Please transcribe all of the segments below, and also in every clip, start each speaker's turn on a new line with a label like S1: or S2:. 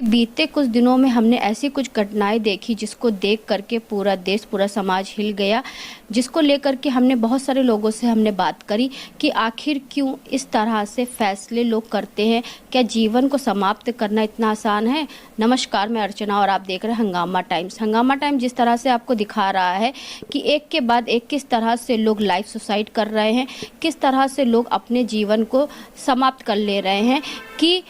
S1: बीते कुछ दिनों में हमने ऐसी कुछ घटनाएं देखी जिसको देख करके पूरा देश, पूरा समाज हिल गया, जिसको लेकर के हमने बहुत सारे लोगों से हमने बात करी कि आखिर क्यों इस तरह से फैसले लोग करते हैं। क्या जीवन को समाप्त करना इतना आसान है? नमस्कार, मैं अर्चना और आप देख रहे हैं हंगामा टाइम्स। हंगामा टाइम जिस तरह से आपको दिखा रहा है कि एक के बाद एक किस तरह से लोग लाइफ सुसाइड कर रहे हैं, किस तरह से लोग अपने जीवन को समाप्त कर ले रहे हैं, कि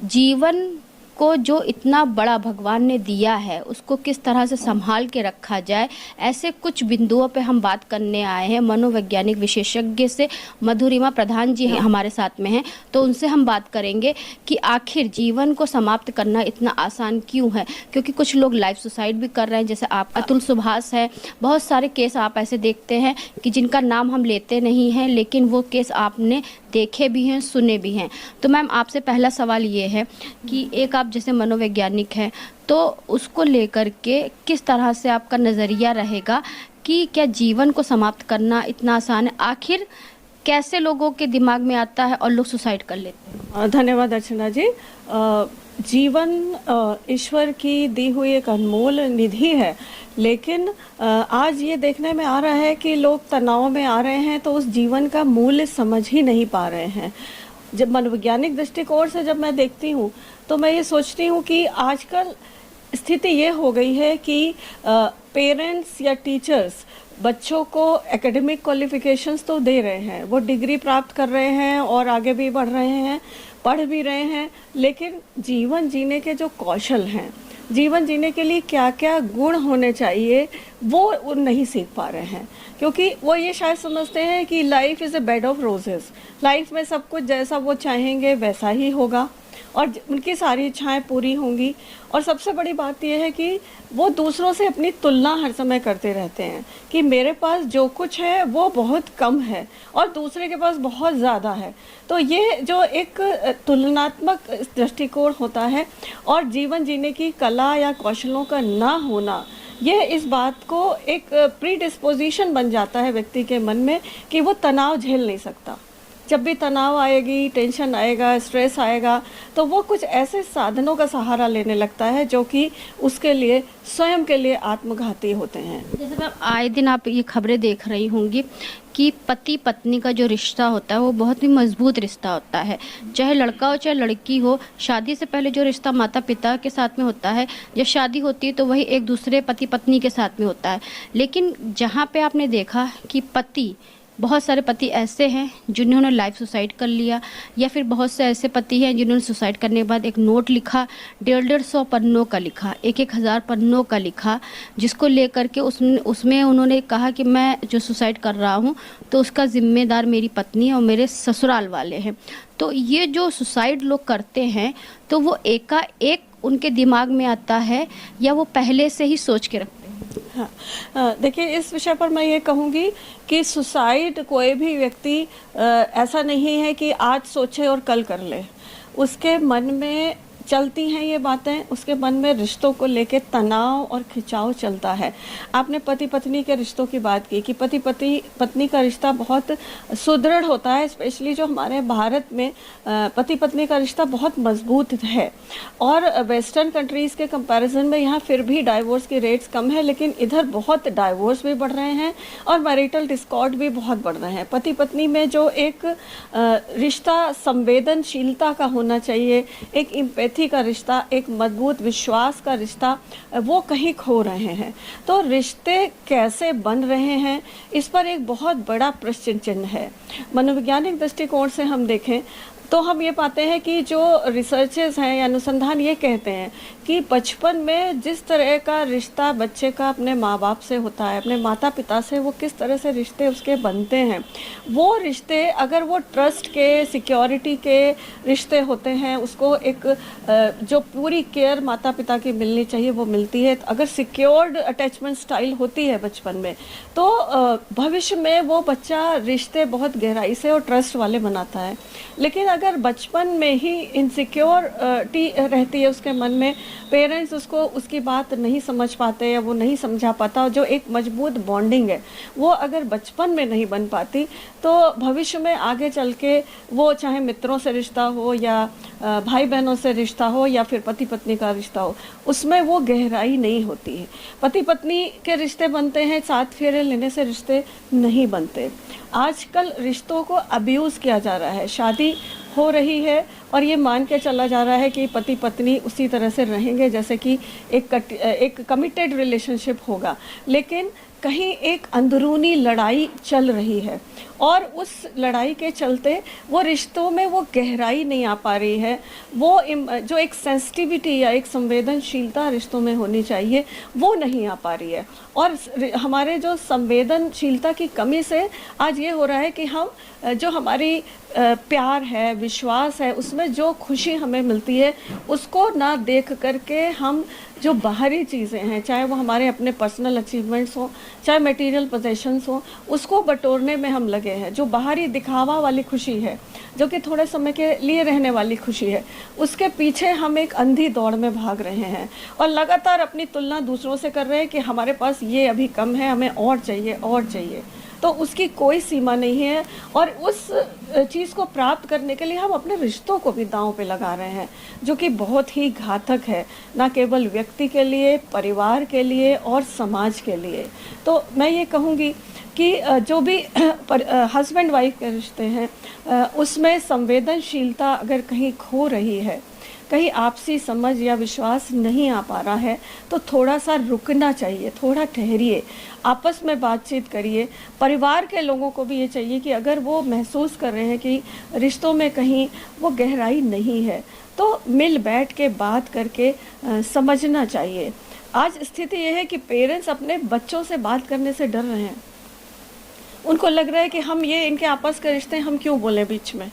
S1: जीवन को जो इतना बड़ा भगवान ने दिया है उसको किस तरह से संभाल के रखा जाए। ऐसे कुछ बिंदुओं पे हम बात करने आए हैं। मनोवैज्ञानिक विशेषज्ञ से मधुरिमा प्रधान जी हमारे साथ में हैं, तो उनसे हम बात करेंगे कि आखिर जीवन को समाप्त करना इतना आसान क्यों है। क्योंकि कुछ लोग लाइफ सुसाइड भी कर रहे हैं, जैसे आप अतुल सुभाष है। बहुत सारे केस आप ऐसे देखते हैं कि जिनका नाम हम लेते नहीं हैं, लेकिन वो केस आपने देखे भी हैं, सुने भी हैं। तो मैम, आपसे पहला सवाल ये है कि एक आप जैसे मनोवैज्ञानिक हैं, तो उसको लेकर के किस तरह से आपका नज़रिया रहेगा कि क्या जीवन को समाप्त करना इतना आसान है? आखिर कैसे लोगों के दिमाग में आता है और लोग सुसाइड कर लेते हैं?
S2: धन्यवाद अर्चना जी। जीवन ईश्वर की दी हुई एक अनमोल निधि है, लेकिन आज ये देखने में आ रहा है कि लोग तनाव में आ रहे हैं तो उस जीवन का मूल्य समझ ही नहीं पा रहे हैं। जब मनोवैज्ञानिक दृष्टिकोण से जब मैं देखती हूँ तो मैं ये सोचती हूँ कि आजकल स्थिति ये हो गई है कि पेरेंट्स या टीचर्स बच्चों को एकेडमिक क्वालिफिकेशंस तो दे रहे हैं, वो डिग्री प्राप्त कर रहे हैं और आगे भी बढ़ रहे हैं, पढ़ भी रहे हैं, लेकिन जीवन जीने के जो कौशल हैं, जीवन जीने के लिए क्या क्या गुण होने चाहिए, वो नहीं सीख पा रहे हैं। क्योंकि वो ये शायद समझते हैं कि life is a bed of roses, life में सब कुछ जैसा वो चाहेंगे वैसा ही होगा और उनकी सारी इच्छाएं पूरी होंगी। और सबसे बड़ी बात यह है कि वो दूसरों से अपनी तुलना हर समय करते रहते हैं कि मेरे पास जो कुछ है वो बहुत कम है और दूसरे के पास बहुत ज़्यादा है। तो ये जो एक तुलनात्मक दृष्टिकोण होता है और जीवन जीने की कला या कौशलों का ना होना, ये इस बात को एक प्री डिस्पोजिशन बन जाता है व्यक्ति के मन में कि वो तनाव झेल नहीं सकता। जब भी तनाव आएगी, टेंशन आएगा, स्ट्रेस आएगा, तो वो कुछ ऐसे साधनों का सहारा लेने लगता है जो कि उसके लिए स्वयं के लिए आत्मघाती होते हैं।
S1: जैसे मैम, आए दिन आप ये खबरें देख रही होंगी कि पति पत्नी का जो रिश्ता होता है वो बहुत ही मजबूत रिश्ता होता है, चाहे लड़का हो चाहे लड़की हो। शादी से पहले जो रिश्ता माता पिता के साथ में होता है, जब शादी होती है तो वही एक दूसरे पति पत्नी के साथ में होता है। लेकिन जहाँ पे आपने देखा कि बहुत सारे पति ऐसे हैं जिन्होंने लाइफ सुसाइड कर लिया, या फिर बहुत से ऐसे पति हैं जिन्होंने सुसाइड करने के बाद एक नोट लिखा, 150 पन्नों का लिखा, 1,000 पन्नों का लिखा, जिसको लेकर के उसमें उन्होंने कहा कि मैं जो सुसाइड कर रहा हूँ तो उसका जिम्मेदार मेरी पत्नी और मेरे ससुराल वाले हैं। तो ये जो सुसाइड लोग करते हैं तो वो एकाएक उनके दिमाग में आता है या वो पहले से ही सोच के रखते हैं?
S2: हाँ, देखिए, इस विषय पर मैं ये कहूँगी कि सुसाइड कोई भी व्यक्ति ऐसा नहीं है कि आज सोचे और कल कर ले। उसके मन में चलती हैं ये बातें, उसके मन में रिश्तों को लेके तनाव और खिंचाव चलता है। आपने पति पत्नी के रिश्तों की बात की कि पति पत्नी का रिश्ता बहुत सुदृढ़ होता है, स्पेशली जो हमारे भारत में पति पत्नी का रिश्ता बहुत मजबूत है। और वेस्टर्न कंट्रीज़ के कंपैरिजन में यहाँ फिर भी डाइवोर्स की रेट्स कम है, लेकिन इधर बहुत डाइवोर्स भी बढ़ रहे हैं और मैरिटल डिस्कॉर्ड भी बहुत बढ़ रहे हैं। पति पत्नी में जो एक रिश्ता संवेदनशीलता का होना चाहिए, एक इम्पैथी का रिश्ता, एक मजबूत विश्वास का रिश्ता, वो कहीं खो रहे हैं। तो रिश्ते कैसे बन रहे हैं, इस पर एक बहुत बड़ा प्रश्न चिन्ह है। मनोवैज्ञानिक दृष्टिकोण से हम देखें तो हम ये पाते हैं कि जो रिसर्चेस हैं या अनुसंधान ये कहते हैं कि बचपन में जिस तरह का रिश्ता बच्चे का अपने माँ बाप से होता है, अपने माता पिता से, वो किस तरह से रिश्ते उसके बनते हैं, वो रिश्ते अगर वो ट्रस्ट के, सिक्योरिटी के रिश्ते होते हैं, उसको एक जो पूरी केयर माता पिता की मिलनी चाहिए वो मिलती है, अगर सिक्योर्ड अटैचमेंट स्टाइल होती है बचपन में, तो भविष्य में वो बच्चा रिश्ते बहुत गहराई से और ट्रस्ट वाले बनाता है। लेकिन अगर बचपन में ही इनसिक्योरिटी रहती है उसके मन में, पेरेंट्स उसको उसकी बात नहीं समझ पाते या वो नहीं समझा पाता, जो एक मजबूत बॉन्डिंग है वो अगर बचपन में नहीं बन पाती तो भविष्य में आगे चल के वो चाहे मित्रों से रिश्ता हो या भाई बहनों से रिश्ता हो या फिर पति पत्नी का रिश्ता हो, उसमें वो गहराई नहीं होती है। पति पत्नी के रिश्ते बनते हैं, साथ फेरे लेने से रिश्ते नहीं बनते। आजकल रिश्तों को अब्यूज़ किया जा रहा है, शादी हो रही है और ये मान के चला जा रहा है कि पति पत्नी उसी तरह से रहेंगे जैसे कि एक कमिटेड रिलेशनशिप होगा, लेकिन कहीं एक अंदरूनी लड़ाई चल रही है और उस लड़ाई के चलते वो रिश्तों में वो गहराई नहीं आ पा रही है। वो जो एक सेंसिटिविटी या एक संवेदनशीलता रिश्तों में होनी चाहिए वो नहीं आ पा रही है। और हमारे जो संवेदनशीलता की कमी से आज ये हो रहा है कि हम जो हमारी प्यार है, विश्वास है, उसमें जो खुशी हमें मिलती है उसको ना देख करके हम जो बाहरी चीज़ें हैं, चाहे वो हमारे अपने पर्सनल अचीवमेंट्स हो, चाहे मटेरियल पोजेशंस हो, उसको बटोरने में हम लगे हैं। जो बाहरी दिखावा वाली खुशी है, जो कि थोड़े समय के लिए रहने वाली खुशी है, उसके पीछे हम एक अंधी दौड़ में भाग रहे हैं और लगातार अपनी तुलना दूसरों से कर रहे हैं कि हमारे पास ये अभी कम है, हमें और चाहिए और चाहिए। तो उसकी कोई सीमा नहीं है और उस चीज़ को प्राप्त करने के लिए हम अपने रिश्तों को भी दांव पे लगा रहे हैं, जो कि बहुत ही घातक है, ना केवल व्यक्ति के लिए, परिवार के लिए और समाज के लिए। तो मैं ये कहूँगी कि जो भी हस्बैंड वाइफ के रिश्ते हैं उसमें संवेदनशीलता अगर कहीं खो रही है, कहीं आपसी समझ या विश्वास नहीं आ पा रहा है, तो थोड़ा सा रुकना चाहिए, थोड़ा ठहरिए, आपस में बातचीत करिए। परिवार के लोगों को भी ये चाहिए कि अगर वो महसूस कर रहे हैं कि रिश्तों में कहीं वो गहराई नहीं है, तो मिल बैठ के बात करके समझना चाहिए। आज स्थिति ये है कि पेरेंट्स अपने बच्चों से बात करने से डर रहे हैं। उनको लग रहा है कि हम ये इनके आपस के रिश्ते हम क्यों बोलें बीच में,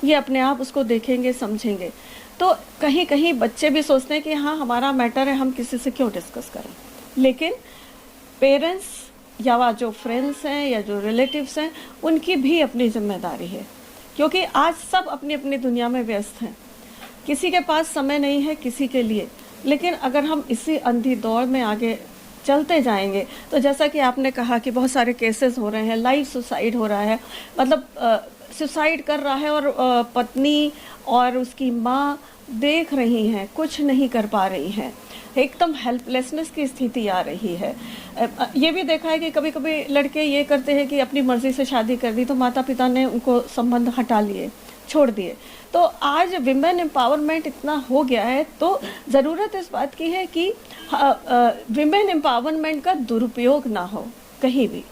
S2: ये अपने आप उसको देखेंगे, समझेंगे। तो कहीं कहीं बच्चे भी सोचते हैं कि हाँ हमारा मैटर है, हम किसी से क्यों डिस्कस करें। लेकिन पेरेंट्स या जो फ्रेंड्स हैं या जो रिलेटिव्स हैं, उनकी भी अपनी जिम्मेदारी है, क्योंकि आज सब अपनी अपनी दुनिया में व्यस्त हैं, किसी के पास समय नहीं है किसी के लिए। लेकिन अगर हम इसी अंधी दौड़ में आगे चलते जाएंगे तो जैसा कि आपने कहा कि बहुत सारे केसेस हो रहे हैं, लाइव सुसाइड हो रहा है, मतलब सुसाइड कर रहा है और पत्नी और उसकी माँ देख रही हैं, कुछ नहीं कर पा रही हैं, एकदम हेल्पलेसनेस की स्थिति आ रही है। ये भी देखा है कि कभी कभी लड़के ये करते हैं कि अपनी मर्जी से शादी कर दी तो माता पिता ने उनको संबंध हटा लिए, छोड़ दिए। तो आज विमेन एम्पावरमेंट इतना हो गया है, तो ज़रूरत इस बात की है कि विमेन एम्पावरमेंट का दुरुपयोग ना हो कहीं भी।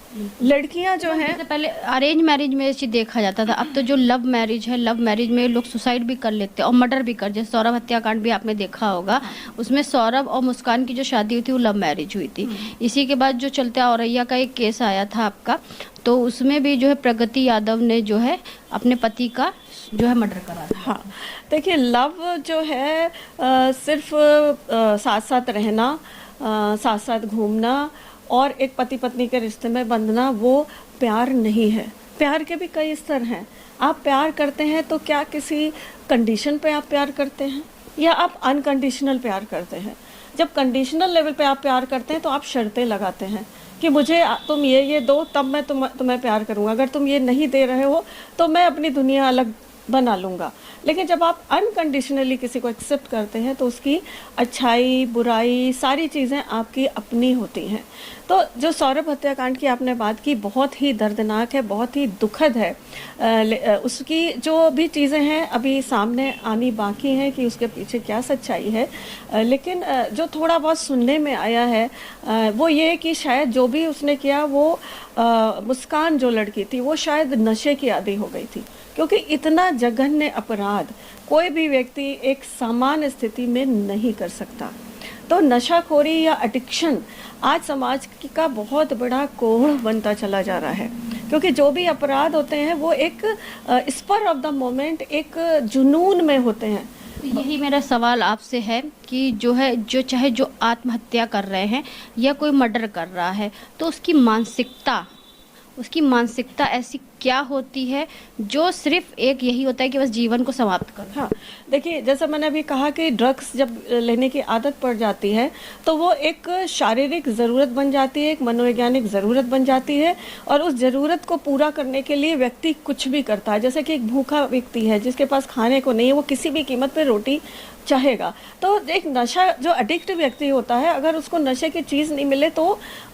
S2: लड़कियां जो हैं,
S1: पहले अरेंज मैरिज में ये चीज़ देखा जाता था, अब तो जो लव मैरिज है, लव मैरिज में लोग सुसाइड भी कर लेते हैं और मर्डर भी कर, जैसे सौरभ हत्याकांड भी आपने देखा होगा। उसमें सौरभ और मुस्कान की जो शादी हुई थी वो लव मैरिज हुई थी। इसी के बाद जो चलते औरैया का एक केस आया था आपका, तो उसमें भी जो है प्रगति यादव ने जो है अपने पति का जो है मर्डर करा था।
S2: हाँ, देखिए लव जो है सिर्फ साथ साथ रहना, साथ साथ घूमना और एक पति पत्नी के रिश्ते में बंधना, वो प्यार नहीं है। प्यार के भी कई स्तर हैं। आप प्यार करते हैं तो क्या किसी कंडीशन पे आप प्यार करते हैं या आप अनकंडीशनल प्यार करते हैं? जब कंडीशनल लेवल पे आप प्यार करते हैं तो आप शर्तें लगाते हैं कि मुझे तुम ये दो तब मैं तुम्हें प्यार करूँगा, अगर तुम ये नहीं दे रहे हो तो मैं अपनी दुनिया अलग बना लूँगा। लेकिन जब आप अनकंडीशनली किसी को एक्सेप्ट करते हैं तो उसकी अच्छाई बुराई सारी चीज़ें आपकी अपनी होती हैं। तो जो सौरभ हत्याकांड की आपने बात की, बहुत ही दर्दनाक है, बहुत ही दुखद है। उसकी जो भी चीज़ें हैं अभी सामने आनी बाकी हैं कि उसके पीछे क्या सच्चाई है। लेकिन जो थोड़ा बहुत सुनने में आया है वो ये कि शायद जो भी उसने किया वो मुस्कान जो लड़की थी वो शायद नशे की आदी हो गई थी, क्योंकि इतना जघन्य अपराध कोई भी व्यक्ति एक सामान्य स्थिति में नहीं कर सकता। तो नशाखोरी या एडिक्शन आज समाज का बहुत बड़ा कोढ़ बनता चला जा रहा है, क्योंकि जो भी अपराध होते हैं वो एक स्पर ऑफ द मोमेंट, एक जुनून में होते हैं।
S1: यही मेरा सवाल आपसे है कि जो चाहे जो आत्महत्या कर रहे हैं या कोई मर्डर कर रहा है, तो उसकी मानसिकता ऐसी क्या होती है जो सिर्फ एक यही होता है कि बस जीवन को समाप्त कर।
S2: हाँ, देखिए जैसा मैंने अभी कहा कि ड्रग्स जब लेने की आदत पड़ जाती है तो वो एक शारीरिक ज़रूरत बन जाती है, एक मनोवैज्ञानिक ज़रूरत बन जाती है, और उस ज़रूरत को पूरा करने के लिए व्यक्ति कुछ भी करता है। जैसे कि एक भूखा व्यक्ति है जिसके पास खाने को नहीं है, वो किसी भी कीमत पे रोटी चाहेगा। तो एक नशा, जो एडिक्ट व्यक्ति होता है, अगर उसको नशे की चीज़ नहीं मिले तो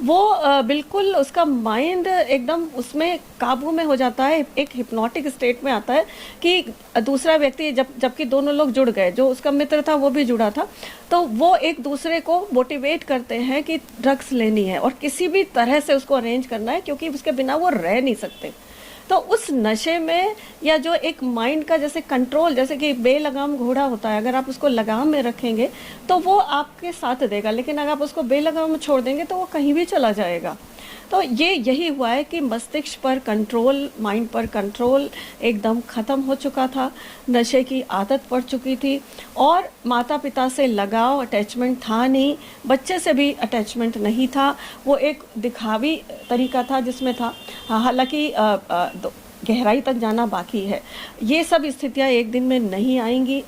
S2: वो बिल्कुल उसका माइंड एकदम उसमें काबू में हो जाता है, एक हिप्नोटिक स्टेट में आता है कि दूसरा व्यक्ति जबकि दोनों लोग जुड़ गए, जो उसका मित्र था वो भी जुड़ा था, तो वो एक दूसरे को मोटिवेट करते हैं कि ड्रग्स लेनी है और किसी भी तरह से उसको अरेंज करना है, क्योंकि उसके बिना वो रह नहीं सकते। तो उस नशे में, या जो एक माइंड का जैसे कंट्रोल, जैसे कि बेलगाम घोड़ा होता है, अगर आप उसको लगाम में रखेंगे तो वो आपके साथ देगा, लेकिन अगर आप उसको बेलगाम में छोड़ देंगे तो वो कहीं भी चला जाएगा। तो यही हुआ है कि मस्तिष्क पर कंट्रोल, माइंड पर कंट्रोल एकदम ख़त्म हो चुका था, नशे की आदत पड़ चुकी थी, और माता पिता से लगाव, अटैचमेंट था नहीं, बच्चे से भी अटैचमेंट नहीं था, वो एक दिखावी तरीका था जिसमें था। हालांकि गहराई तक जाना बाकी है। ये सब स्थितियाँ एक दिन में नहीं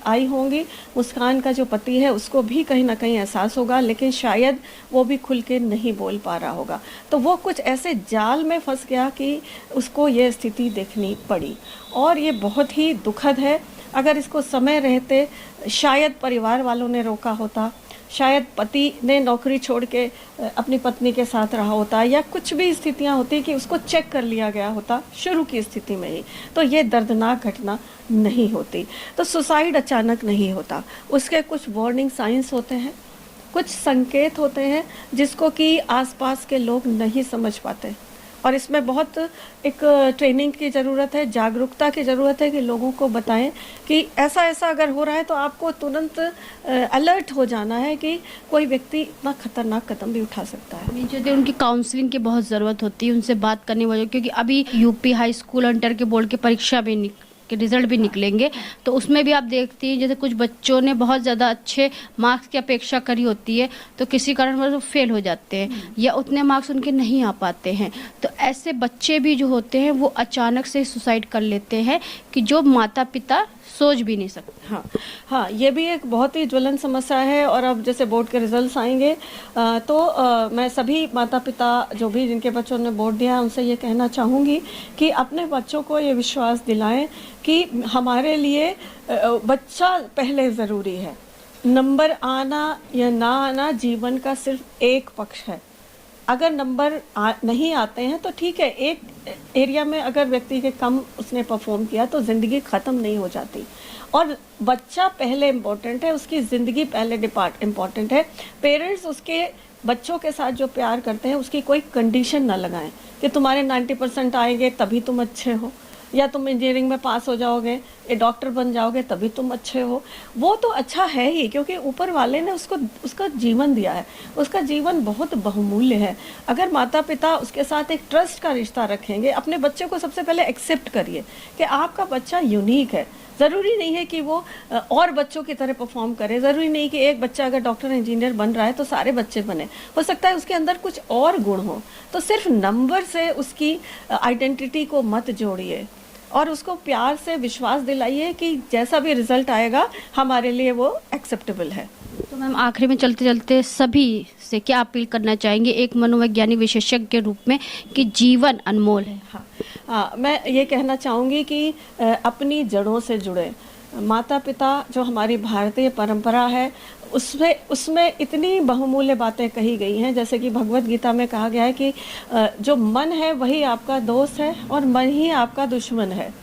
S2: आई होंगी। मुस्कान का जो पति है उसको भी कहीं ना कहीं एहसास होगा, लेकिन शायद वो भी खुल के नहीं बोल पा रहा होगा। तो वो कुछ ऐसे जाल में फंस गया कि उसको ये स्थिति देखनी पड़ी, और ये बहुत ही दुखद है। अगर इसको समय रहते शायद परिवार वालों ने रोका होता, शायद पति ने नौकरी छोड़ के अपनी पत्नी के साथ रहा होता, या कुछ भी स्थितियां होती कि उसको चेक कर लिया गया होता शुरू की स्थिति में ही, तो ये दर्दनाक घटना नहीं होती। तो सुसाइड अचानक नहीं होता, उसके कुछ वार्निंग साइंस होते हैं, कुछ संकेत होते हैं जिसको कि आसपास के लोग नहीं समझ पाते, और इसमें बहुत एक ट्रेनिंग की ज़रूरत है, जागरूकता की ज़रूरत है कि लोगों को बताएं कि ऐसा ऐसा अगर हो रहा है तो आपको तुरंत अलर्ट हो जाना है कि कोई व्यक्ति इतना खतरनाक कदम भी उठा सकता है।
S1: जो उनकी काउंसलिंग की बहुत ज़रूरत होती है, उनसे बात करने वाले, क्योंकि अभी यूपी हाई स्कूल इंटर के बोर्ड की परीक्षा भी के रिजल्ट भी निकलेंगे, तो उसमें भी आप देखती हैं जैसे कुछ बच्चों ने बहुत ज़्यादा अच्छे मार्क्स की अपेक्षा करी होती है, तो किसी कारणवश वो फेल हो जाते हैं या उतने मार्क्स उनके नहीं आ पाते हैं। तो ऐसे बच्चे भी जो होते हैं वो अचानक से सुसाइड कर लेते हैं कि जो माता पिता सोच भी नहीं सकते।
S2: हाँ, ये भी एक बहुत ही ज्वलन समस्या है। और अब जैसे बोर्ड के रिजल्ट्स आएंगे तो मैं सभी माता पिता जो भी जिनके बच्चों ने बोर्ड दिया है उनसे ये कहना चाहूँगी कि अपने बच्चों को ये विश्वास दिलाएं कि हमारे लिए बच्चा पहले ज़रूरी है। नंबर आना या ना आना जीवन का सिर्फ एक पक्ष है। अगर नंबर नहीं आते हैं तो ठीक है, एक एरिया में अगर व्यक्ति के कम उसने परफॉर्म किया तो ज़िंदगी ख़त्म नहीं हो जाती। और बच्चा पहले इम्पोर्टेंट है, उसकी ज़िंदगी पहले इम्पोर्टेंट है। पेरेंट्स उसके बच्चों के साथ जो प्यार करते हैं उसकी कोई कंडीशन ना लगाएं कि तुम्हारे 90% आएंगे तभी तुम अच्छे हो, या तुम इंजीनियरिंग में पास हो जाओगे, ये डॉक्टर बन जाओगे तभी तुम अच्छे हो। वो तो अच्छा है ही, क्योंकि ऊपर वाले ने उसका जीवन दिया है, उसका जीवन बहुत बहुमूल्य है। अगर माता पिता उसके साथ एक ट्रस्ट का रिश्ता रखेंगे, अपने बच्चे को सबसे पहले एक्सेप्ट करिए कि आपका बच्चा यूनिक है। ज़रूरी नहीं है कि वो और बच्चों की तरह परफॉर्म करे, ज़रूरी नहीं कि एक बच्चा अगर डॉक्टर इंजीनियर बन रहा है तो सारे बच्चे बने, हो सकता है उसके अंदर कुछ और गुण हो। तो सिर्फ नंबर से उसकी आइडेंटिटी को मत जोड़िए, और उसको प्यार से विश्वास दिलाइए कि जैसा भी रिजल्ट आएगा हमारे लिए वो एक्सेप्टेबल है।
S1: तो मैम आखिरी में चलते चलते सभी से क्या अपील करना चाहेंगे एक मनोवैज्ञानिक विशेषज्ञ के रूप में कि जीवन अनमोल है?
S2: हाँ, मैं ये कहना चाहूँगी कि अपनी जड़ों से जुड़े। माता पिता जो हमारी भारतीय परंपरा है उसमें इतनी बहुमूल्य बातें कही गई हैं, जैसे कि भगवत गीता में कहा गया है कि जो मन है वही आपका दोस्त है और मन ही आपका दुश्मन है।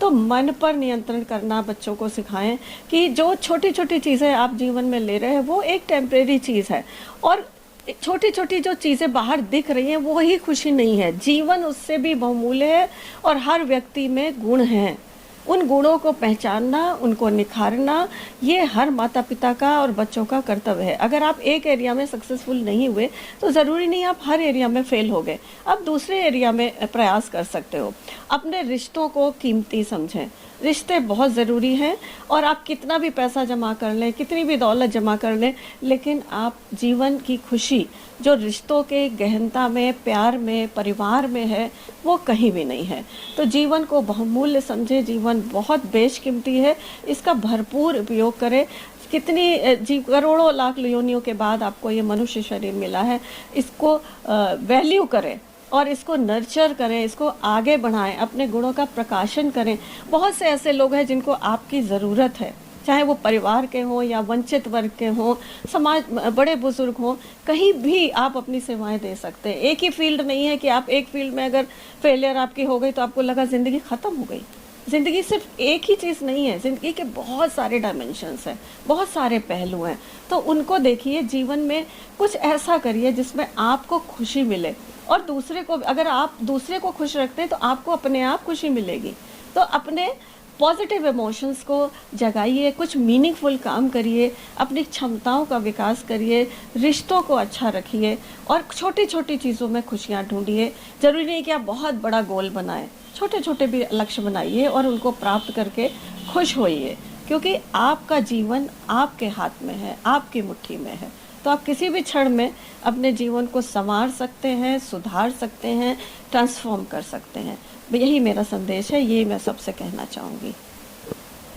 S2: तो मन पर नियंत्रण करना बच्चों को सिखाएं कि जो छोटी छोटी चीज़ें आप जीवन में ले रहे हैं वो एक टेम्परेरी चीज़ है, और छोटी छोटी जो चीज़ें बाहर दिख रही हैं वो ही खुशी नहीं है। जीवन उससे भी बहुमूल्य है, और हर व्यक्ति में गुण हैं। उन गुणों को पहचानना, उनको निखारना, ये हर माता पिता का और बच्चों का कर्तव्य है। अगर आप एक एरिया में सक्सेसफुल नहीं हुए तो ज़रूरी नहीं आप हर एरिया में फेल हो गए, आप दूसरे एरिया में प्रयास कर सकते हो। अपने रिश्तों को कीमती समझें। रिश्ते बहुत ज़रूरी हैं, और आप कितना भी पैसा जमा कर लें, कितनी भी दौलत जमा कर लें, लेकिन आप जीवन की खुशी जो रिश्तों के गहनता में, प्यार में, परिवार में है, वो कहीं भी नहीं है। तो जीवन को बहुमूल्य समझे, जीवन बहुत बेशकीमती है, इसका भरपूर उपयोग करें। कितनी करोड़ों लाख योनियों के बाद आपको ये मनुष्य शरीर मिला है, इसको वैल्यू करें और इसको नर्चर करें, इसको आगे बढ़ाएं, अपने गुणों का प्रकाशन करें। बहुत से ऐसे लोग हैं जिनको आपकी ज़रूरत है, चाहे वो परिवार के हों या वंचित वर्ग के हों, समाज बड़े बुजुर्ग हों, कहीं भी आप अपनी सेवाएं दे सकते हैं। एक ही फील्ड नहीं है कि आप एक फील्ड में अगर फेलियर आपकी हो गई तो आपको लगा ज़िंदगी ख़त्म हो गई। ज़िंदगी सिर्फ एक ही चीज़ नहीं है, ज़िंदगी के बहुत सारे डायमेंशंस हैं, बहुत सारे पहलू हैं। तो उनको देखिए, जीवन में कुछ ऐसा करिए जिसमें आपको खुशी मिले, और दूसरे को, अगर आप दूसरे को खुश रखते हैं तो आपको अपने आप खुशी मिलेगी। तो अपने पॉजिटिव इमोशंस को जगाइए, कुछ मीनिंगफुल काम करिए, अपनी क्षमताओं का विकास करिए, रिश्तों को अच्छा रखिए, और छोटी छोटी चीज़ों में खुशियाँ ढूंढिए। ज़रूरी नहीं कि आप बहुत बड़ा गोल बनाएं, छोटे छोटे भी लक्ष्य बनाइए और उनको प्राप्त करके खुश होइए, क्योंकि आपका जीवन आपके हाथ में है, आपकी मुट्ठी में है। तो आप किसी भी क्षण में अपने जीवन को संवार सकते हैं, सुधार सकते हैं, ट्रांसफॉर्म कर सकते हैं। यही मेरा संदेश है, ये मैं सबसे कहना चाहूँगी।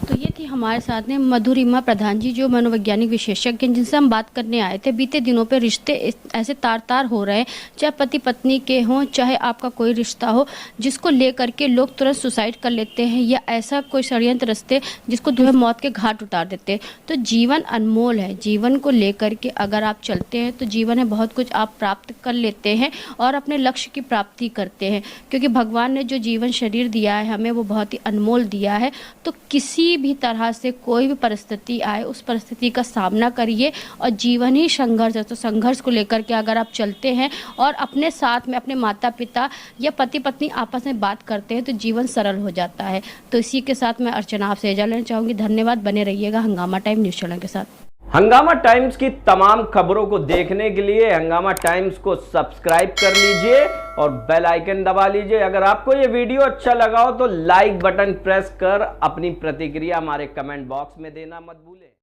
S1: तो ये थी हमारे साथ में मधुरिमा प्रधान जी, जो मनोवैज्ञानिक विशेषज्ञ हैं, जिनसे हम बात करने आए थे। बीते दिनों पे रिश्ते ऐसे तार तार हो रहे हैं, चाहे पति पत्नी के हों, चाहे आपका कोई रिश्ता हो, जिसको लेकर के लोग तुरंत सुसाइड कर लेते हैं, या ऐसा कोई षड्यंत्र रचते जिसको जो है मौत के घाट उतार देते हैं। तो जीवन अनमोल है, जीवन को लेकर के अगर आप चलते हैं तो जीवन है बहुत कुछ आप प्राप्त कर लेते हैं और अपने लक्ष्य की प्राप्ति करते हैं, क्योंकि भगवान ने जो जीवन शरीर दिया है हमें, वो बहुत ही अनमोल दिया है। तो किसी भी तरह से कोई भी परिस्थिति आए, उस परिस्थिति का सामना करिए, और जीवन ही संघर्ष है। तो संघर्ष को लेकर के अगर आप चलते हैं और अपने साथ में अपने माता पिता या पति पत्नी आपस में बात करते हैं तो जीवन सरल हो जाता है। तो इसी के साथ मैं अर्चना आपसे इजाज़त लेना चाहूँगी। धन्यवाद, बने रहिएगा हंगामा टाइम न्यूज़ चैनल के साथ।
S3: हंगामा टाइम्स की तमाम खबरों को देखने के लिए हंगामा टाइम्स को सब्सक्राइब कर लीजिए और बेल आइकन दबा लीजिए। अगर आपको ये वीडियो अच्छा लगा हो तो लाइक बटन प्रेस कर अपनी प्रतिक्रिया हमारे कमेंट बॉक्स में देना मत भूलें।